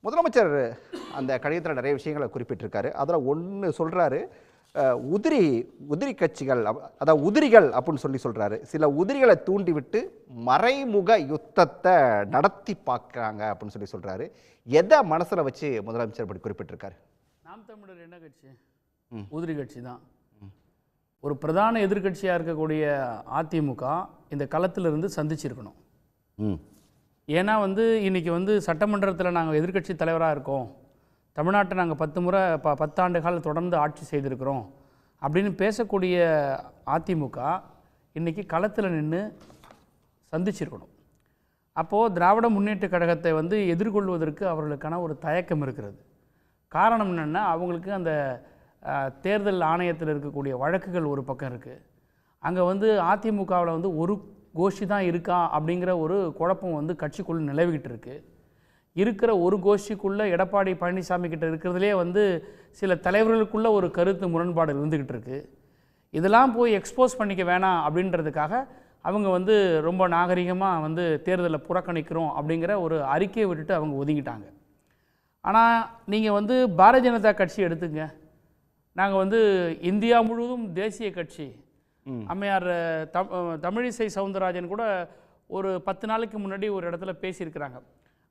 முதலமைச்சர் அந்த கடிதத்தில் நிறைய விஷயங்களை குறிப்பிட்டிருக்காரு. அதில் ஒன்று சொல்கிறாரு, உதிரி கட்சிகள், அதாவது உதிரிகள் அப்படின்னு சொல்கிறாரு. சில உதிரிகளை தூண்டிவிட்டு மறைமுக யுத்தத்தை நடத்தி பார்க்குறாங்க அப்படின்னு சொல்கிறாரு. எதை மனசில் வச்சு முதலமைச்சர் இப்படி குறிப்பிட்டிருக்காரு? நாம் தமிழர் என்ன கட்சி? உதிரி கட்சி தான். ஒரு பிரதான எதிர்கட்சியாக இருக்கக்கூடிய அதிமுக இந்த களத்திலிருந்து சந்திச்சிருக்கணும். ஏன்னா இன்றைக்கி சட்டமன்றத்தில் நாங்கள் எதிர்கட்சி தலைவராக இருக்கோம், தமிழ்நாட்டை நாங்கள் 10 ஆண்டு காலம் தொடர்ந்து ஆட்சி செய்திருக்கிறோம் அப்படின்னு பேசக்கூடிய அதிமுக இன்றைக்கி களத்தில் நின்று சந்திச்சிருக்கணும். அப்போது திராவிட முன்னேற்ற கழகத்தை எதிர்கொள்வதற்கு அவர்களுக்கான ஒரு தயக்கம் இருக்கிறது. காரணம் என்னென்னா, அவங்களுக்கு அந்த தேர்தல் ஆணையத்தில் இருக்கக்கூடிய வழக்குகள் ஒரு பக்கம் இருக்குது. அங்கே அதிமுகவில் ஒரு கோஷ்டி தான் இருக்கா அப்படிங்கிற ஒரு குழப்பம் கட்சிக்குள்ளே நிலவிக்கிட்டு இருக்குது. இருக்கிற ஒரு கோஷ்டிக்குள்ளே எடப்பாடி பழனிசாமி கிட்ட இருக்கிறதுலே சில தலைவர்களுக்குள்ள ஒரு கருத்து முரண்பாடு இருந்துக்கிட்டு இருக்குது. இதெல்லாம் போய் எக்ஸ்போஸ் பண்ணிக்க வேணாம் அப்படின்றதுக்காக அவங்க ரொம்ப நாகரிகமாக தேர்தலில் புறக்கணிக்கிறோம் அப்படிங்கிற ஒரு அறிக்கையை விட்டுட்டு அவங்க ஒதுங்கிட்டாங்க. ஆனால் நீங்கள் பாரதிய ஜனதா கட்சி எடுத்துங்க. நாங்கள் இந்தியா முழுவதும் தேசிய கட்சி. அம்மையார் தமிழிசை சவுந்தரராஜன் கூட ஒரு 10 நாளைக்கு முன்னாடி ஒரு இடத்துல பேசியிருக்கிறாங்க.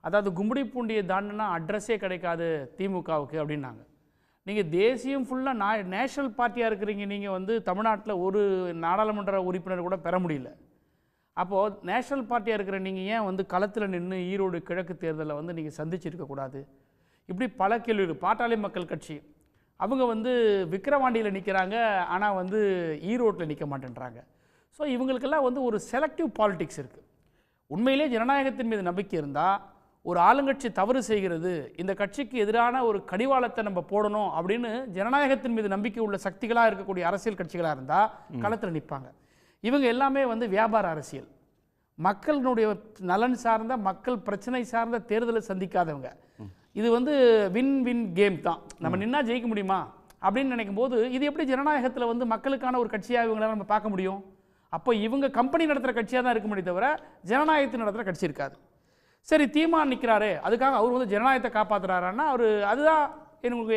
அதாவது கும்மிடிப்பூண்டியை தாண்டினா அட்ரஸே கிடைக்காது திமுகவுக்கு அப்படின்னாங்க. நீங்கள் தேசியம் ஃபுல்லாக நேஷனல் பார்ட்டியாக இருக்கிறீங்க. நீங்கள் தமிழ்நாட்டில் ஒரு நாடாளுமன்ற உறுப்பினர் கூட பெற முடியல. அப்போது நேஷனல் பார்ட்டியாக இருக்கிற நீங்கள் ஏன் களத்தில் நின்று ஈரோடு கிழக்கு தேர்தலில் நீங்கள் சந்திச்சிருக்கக்கூடாது? இப்படி பல கேள்வி. பாட்டாளி மக்கள் கட்சி அவங்க விக்கிரவாண்டியில் நிற்கிறாங்க, ஆனால் ஈரோட்டில் நிற்க மாட்டேன்றாங்க. ஸோ இவங்களுக்கெல்லாம் ஒரு செலக்டிவ் பாலிடிக்ஸ் இருக்குது. உண்மையிலே ஜனநாயகத்தின் மீது நம்பிக்கை இருந்தால், ஒரு ஆளுங்கட்சி தவறு செய்கிறது, இந்த கட்சிக்கு எதிரான ஒரு கடிவாளத்தை நம்ம போடணும் அப்படின்னு ஜனநாயகத்தின் மீது நம்பிக்கை உள்ள சக்திகளாக இருக்கக்கூடிய அரசியல் கட்சிகளாக இருந்தால் களத்தில் நிற்பாங்க. இவங்க எல்லாமே வியாபார அரசியல், மக்களினுடைய நலன் சார்ந்த, மக்கள் பிரச்சனை சார்ந்த தேர்தலை சந்திக்காதவங்க. இது வின் வின் கேம் தான். நம்ம நின்னா ஜெயிக்க முடியுமா அப்படின்னு நினைக்கும் போது, இது எப்படி ஜனநாயகத்தில் மக்களுக்கான ஒரு கட்சியாக இவங்களால நம்ம பார்க்க முடியும்? அப்போ இவங்க கம்பெனி நடத்துகிற கட்சியாக தான் இருக்க முடியும், தவிர ஜனநாயகத்தை நடத்துகிற கட்சி இருக்காது. சரி, தீமான் நிற்கிறாரு, அதுக்காக அவர் ஜனநாயகத்தை காப்பாற்றுறாருன்னா அதுதான்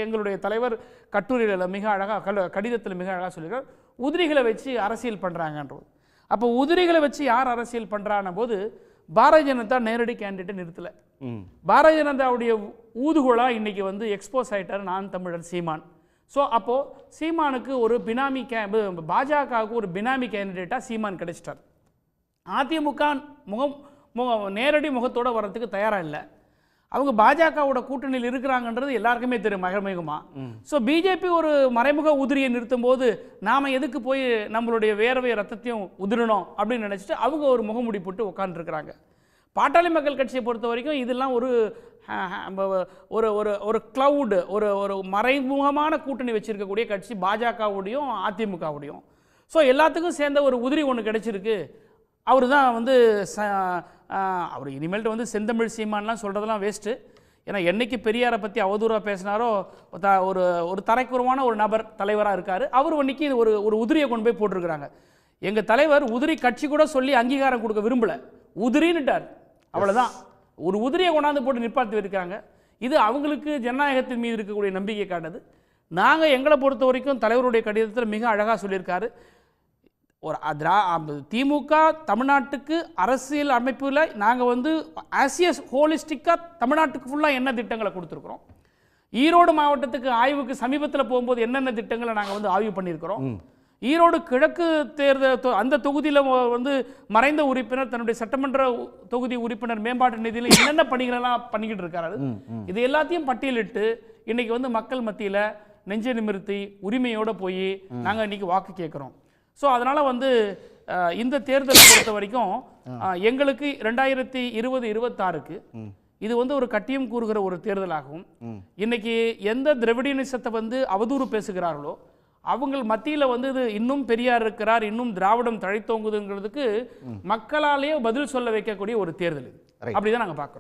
எங்களுடைய தலைவர் கட்டுரையில் மிக அழகாக, கடிதத்தில் மிக அழகாக சொல்லியிருக்கார். உதிரிகளை வச்சு அரசியல் பண்ணுறாங்கன்றது. அப்போ உதிரிகளை வச்சு யார் அரசியல் பண்ணுறான போது பாரதிய ஜனதா நேரடி கேண்டிடேட்டை நிறுத்தலை. பாரதிய ஜனதாவுடைய ஊதுகோலாக இன்றைக்கி எக்ஸ்போஸ் ஆகிட்டார் நான் தமிழர் சீமான். ஸோ அப்போது சீமானுக்கு ஒரு பினாமி பாஜகவுக்கு ஒரு பினாமி கேண்டிடேட்டாக சீமான் கிடைச்சிட்டார். அதிமுக நேரடி முகத்தோடு வர்றதுக்கு தயாராக இல்லை. அவங்க பாஜகவோட கூட்டணியில் இருக்கிறாங்கன்றது எல்லாருக்குமே தெரியும் மறைமுகமாக. ஸோ பிஜேபி ஒரு மறைமுக உதிரியை நிறுத்தும் போது நாம் எதுக்கு போய் நம்மளுடைய வேர்வை ரத்தத்தையும் உதிரணும் அப்படின்னு நினச்சிட்டு அவங்க ஒரு முகமுடி போட்டு உட்காந்துருக்குறாங்க. பாட்டாளி மக்கள் கட்சியை பொறுத்த வரைக்கும் இதெல்லாம் ஒரு ஒரு கிளவுடு, ஒரு மறைமுகமான கூட்டணி வச்சுருக்கக்கூடிய கட்சி பாஜகவுடையும் அதிமுகவுடையும். ஸோ எல்லாத்துக்கும் சேர்ந்த ஒரு உதிரி ஒன்று கிடைச்சிருக்கு. அவர் தான் அவர் இனிமேல்ட்டு செந்தமிழ் சீமான்லாம் சொல்கிறதெல்லாம் வேஸ்ட்டு. ஏன்னா என்றைக்கு பெரியாரை பற்றி அவதூறாக பேசினாரோ, ஒரு தரைக்குறவான ஒரு நபர் தலைவராக இருக்கார். அவர் இன்னைக்கு ஒரு உதிரியை கொண்டு போய் போட்டிருக்கிறாங்க. எங்கள் தலைவர் உதிரி கட்சி கூட சொல்லி அங்கீகாரம் கொடுக்க விரும்பலை, உதிரின்னுட்டார். அவ்வளோதான், ஒரு உதிரியை கொண்டாந்து போட்டு நிற்பாட்டி இருக்காங்க. இது அவங்களுக்கு ஜனநாயகத்தின் மீது இருக்கக்கூடிய நம்பிக்கை காட்டுது. நாங்கள் எங்களை பொறுத்த வரைக்கும் தலைவருடைய கடிதத்தில் மிக அழகாக சொல்லியிருக்காரு. ஒரு திமுக தமிழ்நாட்டுக்கு அரசியல் அமைப்பில் நாங்கள் ஆசியஸ் ஹோலிஸ்டிக்காக தமிழ்நாட்டுக்கு ஃபுல்லாக என்ன திட்டங்களை கொடுத்துருக்குறோம், ஈரோடு மாவட்டத்துக்கு ஆய்வுக்கு சமீபத்தில் போகும்போது என்னென்ன திட்டங்களை நாங்கள் ஆய்வு பண்ணியிருக்கிறோம், ஈரோடு கிழக்கு தேர்தல் அந்த தொகுதியில் மறைந்த உறுப்பினர் தன்னுடைய சட்டமன்ற தொகுதி உறுப்பினர் மேம்பாட்டு நிதியில் என்னென்ன பணிகளெல்லாம் பண்ணிக்கிட்டு இருக்காரு, இது எல்லாத்தையும் பட்டியலிட்டு இன்னைக்கு மக்கள் மத்தியில் நெஞ்சை நிமிர்த்தி உரிமையோடு போய் நாங்கள் இன்னைக்கு வாக்கு கேட்குறோம். ஸோ அதனால் இந்த தேர்தலை பொறுத்த வரைக்கும் எங்களுக்கு 2020-26க்கு இது ஒரு கட்டியம் கூறுகிற ஒரு தேர்தலாகும். இன்னைக்கு எந்த திராவிடியனிசத்தை அவதூறு பேசுகிறார்களோ அவங்க மத்தியில் இது இன்னும் பெரியார் இருக்கிறார், இன்னும் திராவிடம் தழைத்தோங்குதுங்கிறதுக்கு மக்களாலேயே பதில் சொல்ல வைக்கக்கூடிய ஒரு தேர்தல். அப்படிதான் நாங்கள் பார்க்குறோம்.